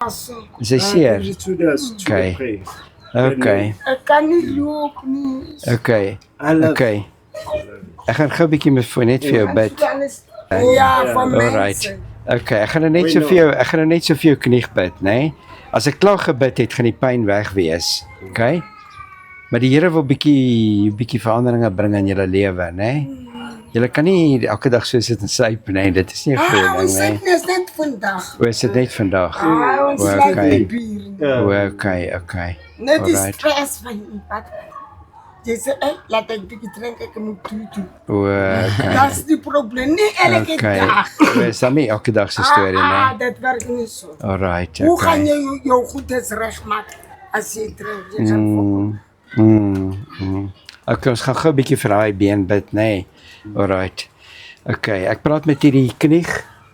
Is hy seer? Give it to the Okay. pray. Okay. Ek kan nie loop nie. Okay. I love Okay. Ek gaan gou 'n bietjie net vir jou bid. Ja, van Alright. mense. Okay, ek gaan nou net so vir jou, ek gaan nou net so vir jou knie bid, né? Nee? As ek klaar gebid het, gaan die pyn weg wees. Okay? Maar die Here wil bietjie veranderinge bring in julle lewe, né? Nee? Julle kan nie elke dag so sit en syp, né? Nee? Dit is nie 'n goeie Ons ding, né? sit is net vandag. O, is dit net vandag? Ons O, sluit okay. die bier. O, okay. Net die Alright. stress van iemand. Jy sê, laat ek bietjie drink, ek moet toe. O, okay. Dat is die probleem, nie elke Okay. dag. O, is dat nie elke dag se storie, né? Dit werk nie so. Alright, Hoe gaan okay. jy jou goedes regmaak as jy drink? Jy gaan Okay, ons gaan gou 'n bietjie vir daai been bid, nê? Nee. Alright. Okay, ek praat met hierdie knie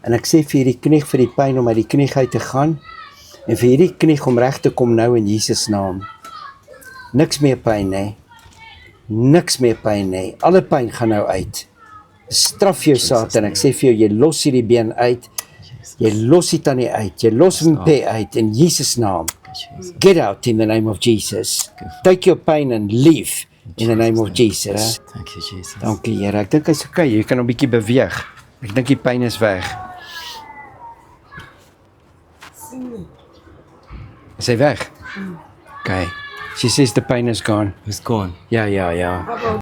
en ek sê vir hierdie knie vir die pyn om uit die knie uit te gaan en vir hierdie knie om reg te kom nou in Jesus naam. Niks meer pyn, nê? Niks meer pyn, nê? Alle pyn gaan nou uit. Straf jou Satan. Ek sê vir jou, jy los hierdie been uit. Jy los dit dan nie uit. Jy los hom uit in Jesus naam. Get out in the name of Jesus. Take your pain and leave in the name of Jesus. Thank you, Jesus. Dankie Here. Ek dink hy's okay. Jy kan hom 'n bietjie beweeg. Ek dink die pyn is weg. Is hy weg? Okay. She says the pain is gone. It's gone. Ja.